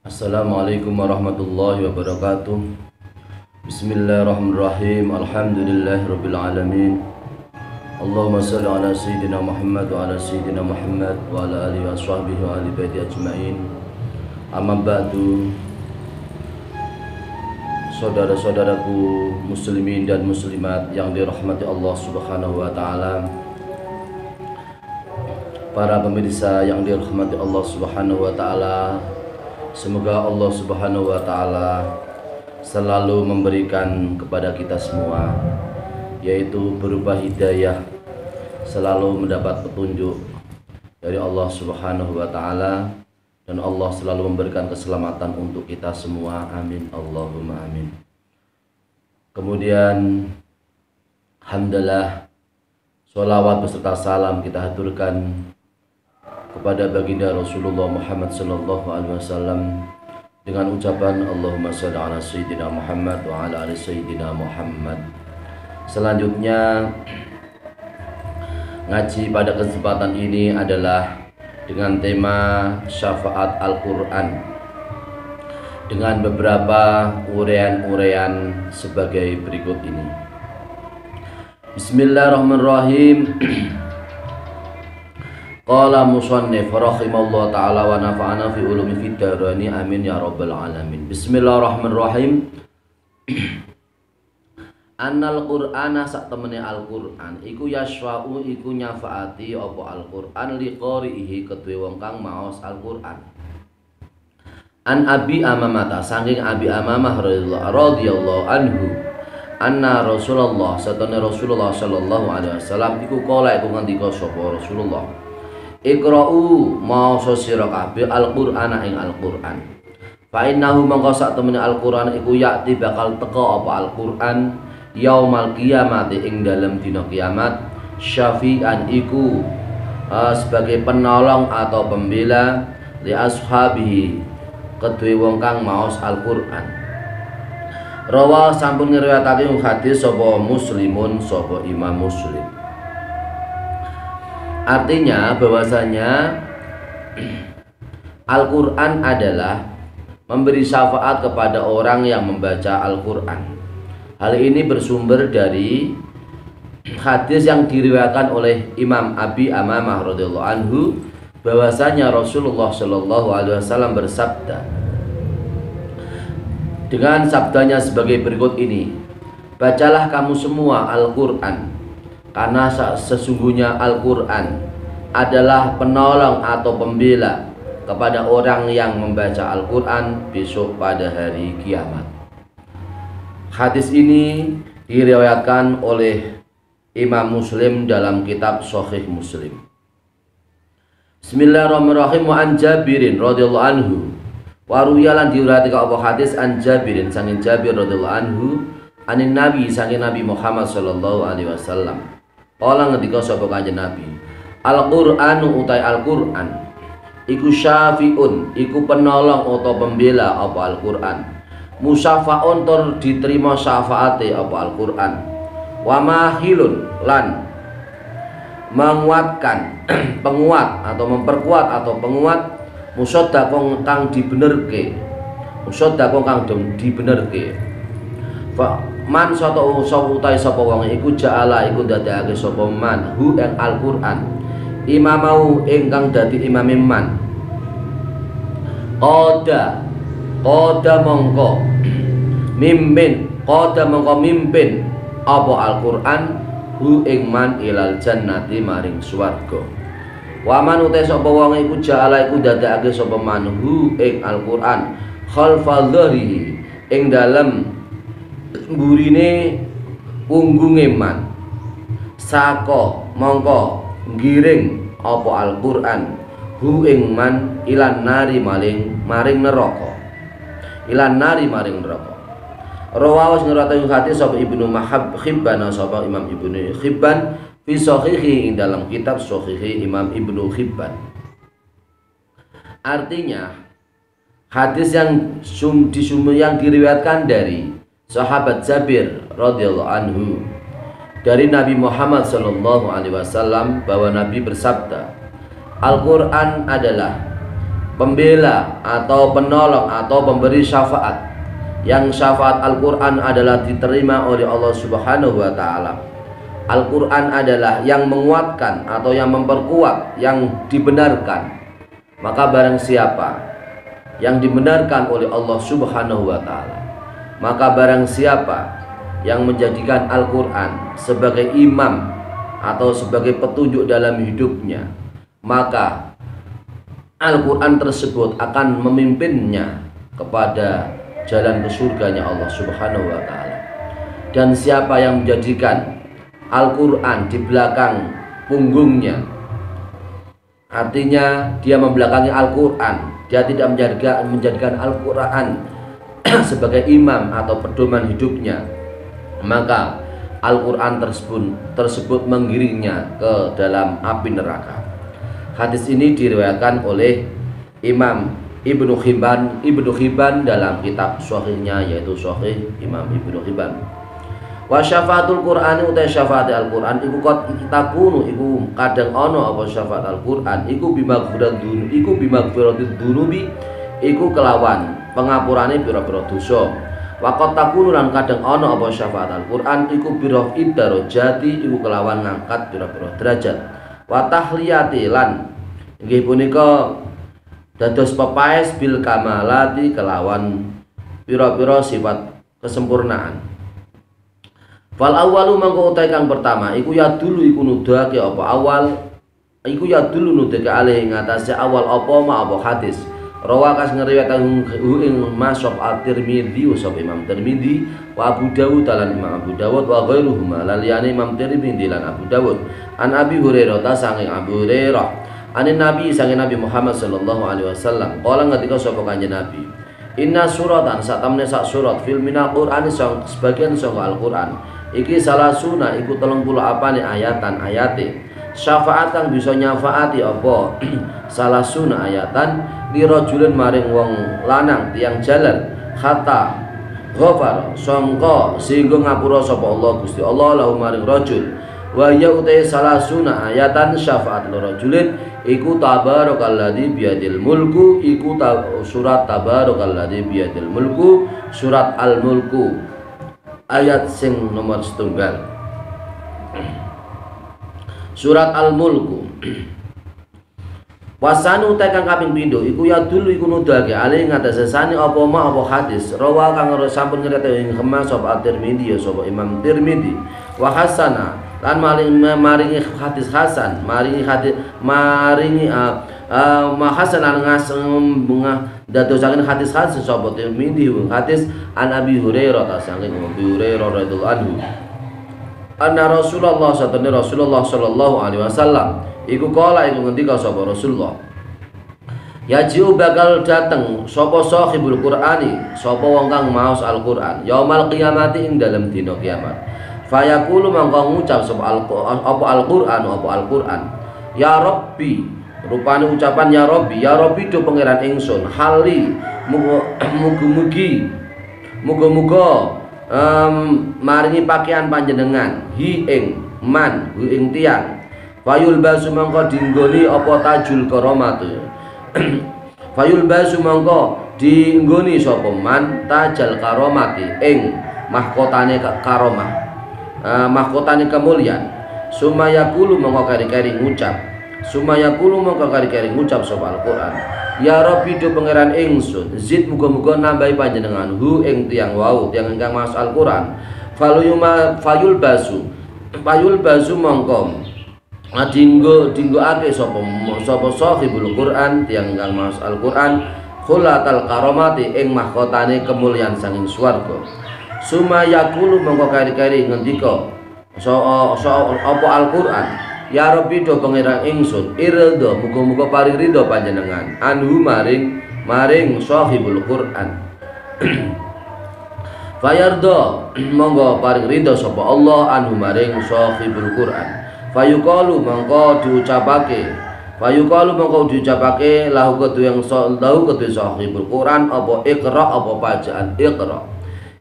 Assalamualaikum warahmatullahi wabarakatuh. Bismillahirrahmanirrahim. Alhamdulillahirabbil alamin. Allahumma shalli ala sayyidina Muhammad wa ala sayyidina Muhammad wa ala alihi washabbihi wa ali baiti ajmain. Amma ba'du. Saudara-saudaraku muslimin dan muslimat yang dirahmati Allah Subhanahu wa taala. Para pemirsa yang dirahmati Allah Subhanahu wa taala, semoga Allah Subhanahu wa taala selalu memberikan kepada kita semua, yaitu berupa hidayah, selalu mendapat petunjuk dari Allah Subhanahu wa taala, dan Allah selalu memberikan keselamatan untuk kita semua. Amin Allahumma amin. Kemudian alhamdulillah, sholawat beserta salam kita haturkan kepada baginda Rasulullah Muhammad sallallahu alaihi wasallam dengan ucapan Allahumma shalli ala sayyidina Muhammad wa ala ali sayyidina Muhammad. Selanjutnya, ngaji pada kesempatan ini adalah dengan tema syafaat Al-Qur'an dengan beberapa uraian-uraian sebagai berikut ini. Bismillahirrahmanirrahim. Qala musannif rahimallahu ta'ala wa nafa'ana fi ulumi fid daraini amin ya rabbal alamin. Bismillahirrahmanirrahim. Annal Qur'ana sak temene Al-Qur'an iku yasfa'u iku nyafaati apa Al-Qur'an liqarihi kedue wong kang maos Al-Qur'an. An Abi Amamah saking Abi Amamah radhiyallahu anhu anna Rasulullah satana Rasulullah sallallahu alaihi wasallam iku kala iku ngendika sapa Rasulullah, Iqra'u maoso sira kabeh Al-Qur'ana ing Al-Qur'an. Fa innahu mangko sak temene Al-Qur'an iku yakti bakal teka apa Al-Qur'an yaumal qiyamati ing dalem dina kiamat, syafi'an iku sebagai penolong atau pembela li ashabihi kedue wong kang maos Al-Qur'an. Rawa sampun ngriwayatake hadis sapa Muslimun sapa Imam Muslim. Artinya bahwasanya Al-Qur'an adalah memberi syafaat kepada orang yang membaca Al-Qur'an. Hal ini bersumber dari hadis yang diriwayatkan oleh Imam Abi Amamah radhiyallahu anhu bahwasanya Rasulullah shallallahu alaihi wasallam bersabda dengan sabdanya sebagai berikut ini, bacalah kamu semua Al-Qur'an, karena sesungguhnya Al-Qur'an adalah penolong atau pembela kepada orang yang membaca Al-Qur'an besok pada hari kiamat. Hadis ini diriwayatkan oleh Imam Muslim dalam kitab Sahih Muslim. Bismillahirrahmanirrahim. Wa an Jabirin radhiyallahu anhu wa ruwiyalan diurati ka apa hadis an Jabirin sangin Jabir radhiyallahu anhu anin Nabi sangin Nabi Muhammad sallallahu alaihi wasallam. Kala ngendika sapa Kanjeng Nabi, Al-Qur'anu utai Al-Qur'an iku syafi'un iku penolong atau pembela apa Al-Qur'an, musyafa'un tur diterima syafaate apa Al-Qur'an, wa mahilun lan menguatkan penguat atau memperkuat atau penguat, musaddaqon kang dibenerke, musaddaqon kang dibenerke. Fa man sapa utai sapa wong iku ja'ala iku dadekake sapa man hu ing Al-Qur'an imamau ingkang dadi imame man. Qada mongko mimpin apa Al-Qur'an hu ing man ilal jannati maring swarga. Wa man utai sapa wong iku ja'ala iku dadekake sapa man hu ing Al-Qur'an khalfa dhahrihi ing dalem mburine punggunge man, saka mongko ngiring apa Al-Qur'an hu ing man ilan nari maring neraka, ilan nari maring neraka. Rawahu ngriwayatake hadis sapa Ibnu Hibban sapa Imam Ibnu Hibban fi sahihi ing dalam kitab sahihi Imam Ibnu Hibban. Artinya hadis yang diriwayatkan dari sahabat Jabir radhiyallahu anhu dari Nabi Muhammad sallallahu alaihi wasallam bahwa Nabi bersabda, Al-Qur'an adalah pembela atau penolong atau pemberi syafaat. Yang syafaat Al-Quran adalah diterima oleh Allah Subhanahu wa Ta'ala. Al-Quran adalah yang menguatkan atau yang memperkuat, yang dibenarkan. Maka barang siapa yang dibenarkan oleh Allah Subhanahu wa Ta'ala, maka barang siapa yang menjadikan Al-Quran sebagai imam atau sebagai petunjuk dalam hidupnya, maka Al-Quran tersebut akan memimpinnya kepada jalan ke surganya Allah Subhanahu wa Ta'ala. Dan siapa yang menjadikan Al-Quran di belakang punggungnya, artinya dia membelakangi Al-Quran, dia tidak menjadikan Al-Quran sebagai imam atau pedoman hidupnya, maka Al-Quran tersebut menggiringnya ke dalam api neraka. Hadis ini diriwayatkan oleh Imam Ibnu Hibban dalam kitab Sahihnya, yaitu Sahih Imam Ibnu Hibban. Wa syafaatul Qur'ani uta syafaat Al-Qur'an iku takunu iku kadang ana apa syafaat Al-Qur'an iku bimaghfiratid dunubi iku kelawan pengapurane pira-pira dosa. Wa takunu lan kadang ana apa syafaat Al-Qur'an iku birafid darajati iku kelawan ngangkat pira-pira derajat. Wa tahliyati lan inggih punika dados pepaes bil kamalati kelawan pira-pira sifat kesempurnaan. Fal awwalu mangko utai kang pertama iku ya dulu iku nuduhake apa awal iku ya dulu nuduhake alih ngatasé awal apa ma apa hadis. Rawa kas ngriwayatkan ing Mas'ab at-Tirmidzi usab Imam Tirmidzi wa Abu Dawud lan Imam Abu Dawud wa ghairuhuma lan liyane Imam Tirmidzi lan Abu Dawud an Abi Hurairah ta saking Abu Hurairah anin Nabi sange Nabi Muhammad sallallahu alaihi wasallam kala ngendika sapa kanjeng Nabi inna suratan satamne sak surat fil minal Qur'ani sebagian saka Al-Qur'an iki salasuna iku 30 apane ayatan ayate syafaat kang bisa nyafaati apa salasuna ayatan lirajulin maring wong lanang tiang jalan kata ghafar sangka sehingga ngapura sapa Allah Gusti Allah lahu maring rajul wa ya utai salasuna ayatan syafaat lirajulin iku tabarakalladzi biyadil mulku iku surat tabarakalladzi biyadil mulku surat al-mulku ayat sing nomor setunggal surat al-mulku wasanu tekan kaping pindho iku ya dulu iku nuduhake ali ngatasé sane apa ma apa hadis rawa kang sampun ngriwayatake ing Khamas sapa Tirmidzi ya sapa Imam Tirmidzi wa hasana lan maringi hadis hasan maringi ma hasan lan dadosaken hadis hasan sapa Tirmidzi hadis an Abi Hurairah ta saking Abi Hurairah radhiyallahu anhu anna Rasulullah sallallahu alaihi wasallam iku kala iku ngendika sapa Rasulullah yaji'u bakal dateng sapa sahibul Qur'ani sapa wong kang maos Al-Qur'an yaumal qiyamati ing dalem dina kiamat fayaqulu mangko ngucap sapa Al-Qur'an ya Rabbi rupane ucapan ya Rabbi do pangeran ingsun hali muga-muga maringi pakaian panjenengan hi ing man hu ing tiang fayul basu mangko dinggoni apa tajul karamatu fayul basu mangko dinggoni sapa man tajal karamati ing mahkotane karomah mahkotane kemuliaan sumayakulu mangko kari-kari ngucap sapa Al-Qur'an ya Rabbi do pangeran ingsun zid muga-muga nambahi panjenengan hu ing tiang wau tiang ingkang maos Al-Qur'an fayul basu mangko dinggoake sapa sahibul Qur'an tiang ingkang maos Al-Qur'an khulatal karamati ing mahkotane kemuliaan saking swarga sumayakulu mangko kari-kari ngendika apa Al-Qur'an ya Rabbi do pangeran ingsun irdo muga-muga paring ridho panjenengan anhu maring sahibul Qur'an fayardo monggo paring ridho sapa Allah anhu maring sahibul Qur'an fayuqalu mongko diucapake lahu kedue sahibul Qur'an apa iqra apa bacaan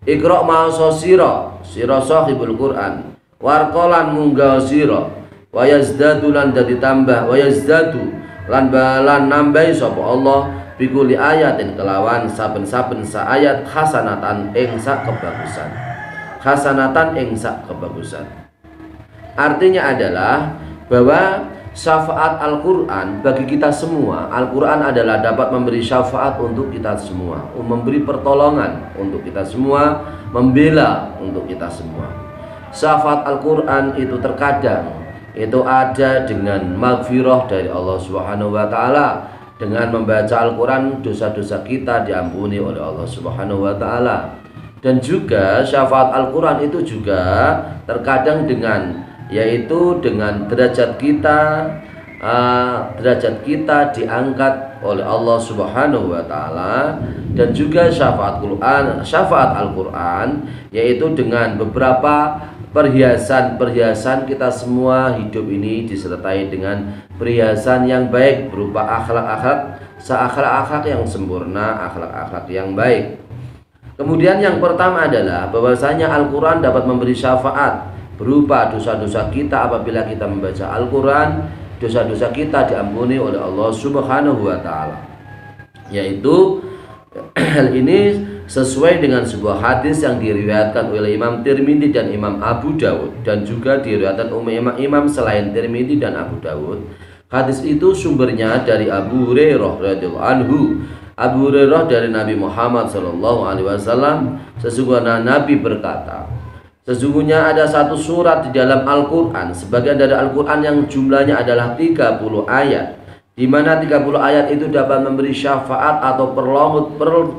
iqra maoso sira sahibul Qur'an warqalan munggah sira wa yazdadu lan dadi tambah wa yazdadu lan nambahi sapa Allah bikuli ayatin kelawan saben-saben sa ayat hasanatan ing sak kebagusan. Hasanatan ing sak kebagusan. Artinya adalah bahwa syafaat Al-Quran bagi kita semua. Al-Quran adalah dapat memberi syafaat untuk kita semua, memberi pertolongan untuk kita semua, membela untuk kita semua. Syafaat Al-Quran itu terkadang itu ada dengan maghfirah dari Allah Subhanahu wa taala. Dengan membaca Al-Quran, dosa-dosa kita diampuni oleh Allah Subhanahu wa taala. Dan juga syafaat Al-Quran itu juga terkadang dengan, yaitu dengan derajat kita diangkat oleh Allah Subhanahu wa taala. Dan juga syafaat Al-Quran yaitu dengan beberapa perhiasan kita semua. Hidup ini disertai dengan perhiasan yang baik berupa akhlak yang sempurna, akhlak yang baik. Kemudian yang pertama adalah bahwasanya Al-Quran dapat memberi syafaat berupa dosa-dosa kita. Apabila kita membaca Al-Quran, dosa-dosa kita diampuni oleh Allah Subhanahu wa taala. Yaitu hal ini sesuai dengan sebuah hadis yang diriwayatkan oleh Imam Tirmidzi dan Imam Abu Dawud, dan juga diriwayatkan oleh imam selain Tirmidzi dan Abu Dawud. Hadis itu sumbernya dari Abu Hurairah radhiyallahu anhu. Abu Hurairah dari Nabi Muhammad SAW, sesungguhnya Nabi berkata, sesungguhnya ada satu surat di dalam Al-Quran, sebagian dari Al-Quran yang jumlahnya adalah 30 ayat, di mana 30 ayat itu dapat memberi syafaat atau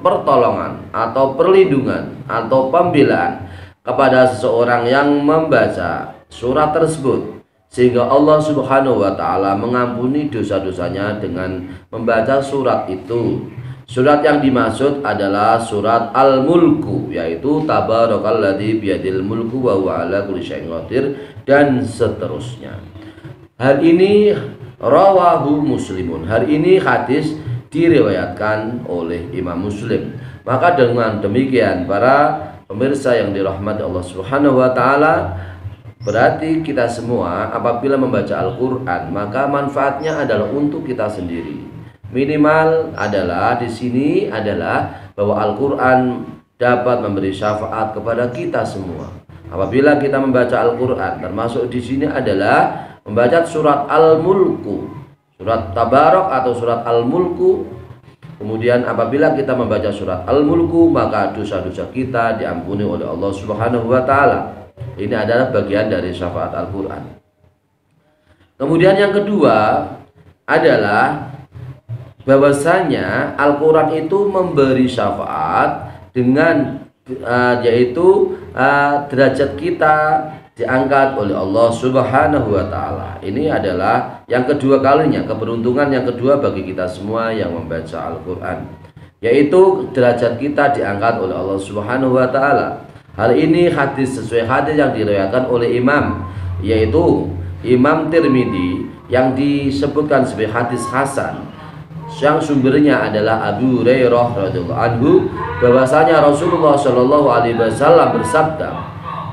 pertolongan atau perlindungan atau pembelaan kepada seseorang yang membaca surat tersebut, sehingga Allah Subhanahu wa taala mengampuni dosa-dosanya dengan membaca surat itu. Surat yang dimaksud adalah surat Al-Mulku, yaitu tabarakalladzi biyadil mulku wa huwa ala kulli syai'in qadir, dan seterusnya. Hal ini rawahu Muslimun. Hal ini hadis diriwayatkan oleh Imam Muslim. Maka dengan demikian para pemirsa yang dirahmati Allah Subhanahu wa taala, berarti kita semua apabila membaca Al-Quran, maka manfaatnya adalah untuk kita sendiri. Minimal adalah di sini adalah bahwa Al-Quran dapat memberi syafaat kepada kita semua. Apabila kita membaca Al-Quran, termasuk di sini adalah membaca surat Al-Mulku, surat Tabarak atau surat Al-Mulku. Kemudian apabila kita membaca surat Al-Mulku, maka dosa-dosa kita diampuni oleh Allah Subhanahu wa taala. Ini adalah bagian dari syafaat Al-Quran. Kemudian yang kedua adalah bahwasanya Al-Quran itu memberi syafaat dengan yaitu derajat kita diangkat oleh Allah Subhanahu wa taala. Ini adalah yang kedua kalinya, keberuntungan yang kedua bagi kita semua yang membaca Al-Quran, yaitu derajat kita diangkat oleh Allah Subhanahu wa taala. Hal ini hadis sesuai hadis yang diriwayatkan oleh Imam, yaitu Imam Tirmidzi, yang disebutkan sebagai hadis hasan, yang sumbernya adalah Abu Hurairah radhiyallahu anhu, bahwasanya Rasulullah Shallallahu alaihi wasallam bersabda,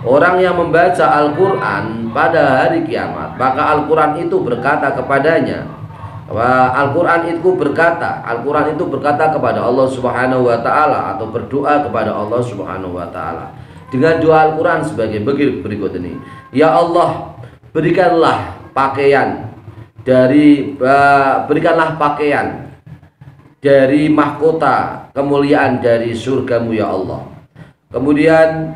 orang yang membaca Al-Quran pada hari kiamat, maka Al-Quran itu berkata kepadanya, Al-Quran itu berkata kepada Allah Subhanahu wa taala, atau berdoa kepada Allah Subhanahu wa taala dengan doa Al-Quran sebagai berikut ini. Ya Allah, berikanlah pakaian dari mahkota kemuliaan dari surgamu ya Allah. Kemudian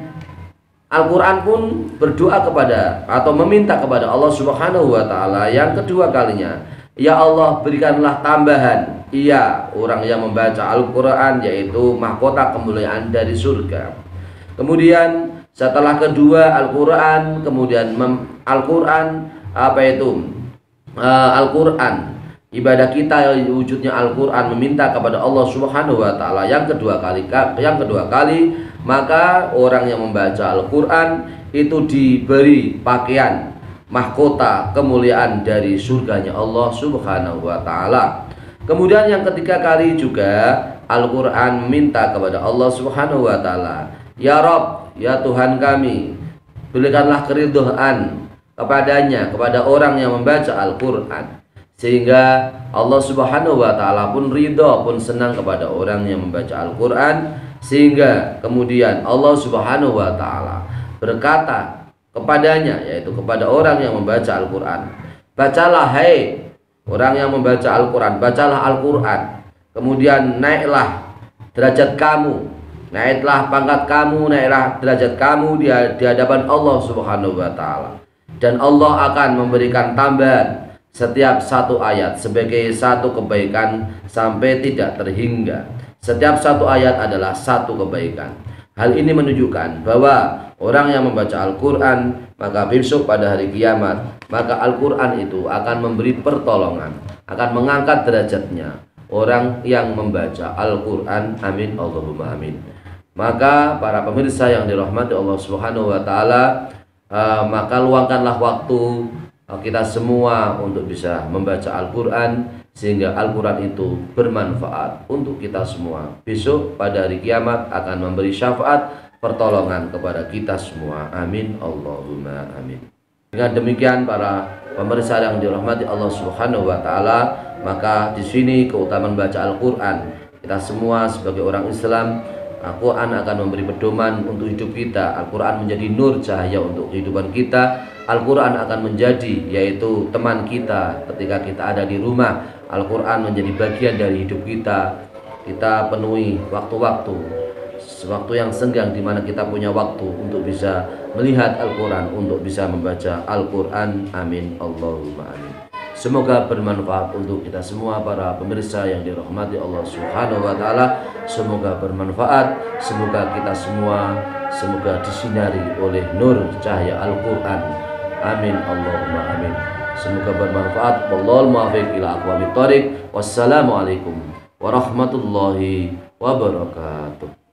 Al-Quran pun berdoa kepada atau meminta kepada Allah Subhanahu wa taala yang kedua kalinya, ya Allah, berikanlah tambahan orang yang membaca Al-Quran, yaitu mahkota kemuliaan dari surga. Kemudian setelah kedua Al-Quran, kemudian Al-Quran Al-Quran ibadah kita wujudnya Al-Quran, meminta kepada Allah Subhanahu wa taala yang kedua kali, maka orang yang membaca Al-Quran itu diberi pakaian mahkota kemuliaan dari surganya Allah Subhanahu wa taala. Kemudian yang ketiga kali juga Al-Quran meminta kepada Allah Subhanahu wa taala, ya Rabb, ya Tuhan kami, berikanlah keridhaan kepada orang yang membaca Al-Quran, Sehingga Allah Subhanahu wa taala pun ridha, pun senang kepada orang yang membaca Al-Qur'an. Sehingga kemudian Allah Subhanahu wa taala berkata kepadanya, yaitu kepada orang yang membaca Al-Qur'an, bacalah hai orang yang membaca Al-Qur'an, bacalah Al-Qur'an. Kemudian naiklah derajat kamu, naiklah pangkat kamu, naiklah derajat kamu di hadapan Allah Subhanahu wa taala. Dan Allah akan memberikan tambahan setiap satu ayat sebagai satu kebaikan sampai tidak terhingga. Setiap satu ayat adalah satu kebaikan. Hal ini menunjukkan bahwa orang yang membaca Al-Qur'an, maka besok pada hari kiamat, maka Al-Qur'an itu akan memberi pertolongan, akan mengangkat derajatnya orang yang membaca Al-Qur'an. Amin Allahumma amin. Maka para pemirsa yang dirahmati Allah Subhanahu wa taala, maka luangkanlah waktu kita semua untuk bisa membaca Al-Qur'an, sehingga Al-Qur'an itu bermanfaat untuk kita semua. Besok pada hari kiamat akan memberi syafaat pertolongan kepada kita semua. Amin Allahumma amin. Dengan demikian para pemirsa yang dirahmati Allah Subhanahu wa taala, maka di sini keutamaan baca Al-Qur'an. Kita semua sebagai orang Islam, Al-Qur'an akan memberi pedoman untuk hidup kita. Al-Qur'an menjadi nur cahaya untuk kehidupan kita. Al-Qur'an akan menjadi yaitu teman kita ketika kita ada di rumah. Al-Qur'an menjadi bagian dari hidup kita. Kita penuhi waktu-waktu yang senggang di mana kita punya waktu untuk bisa melihat Al-Qur'an, untuk bisa membaca Al-Qur'an. Amin Allahumma amin. Semoga bermanfaat untuk kita semua para pemirsa yang dirahmati Allah Subhanahu wa taala. Semoga bermanfaat, semoga kita semua disinari oleh nur cahaya Al-Qur'an. Amin Allahumma amin. Semoga bermanfaat. Wallahul muwaffiq ila aqwamit thoriq. Wassalamualaikum warahmatullahi wabarakatuh.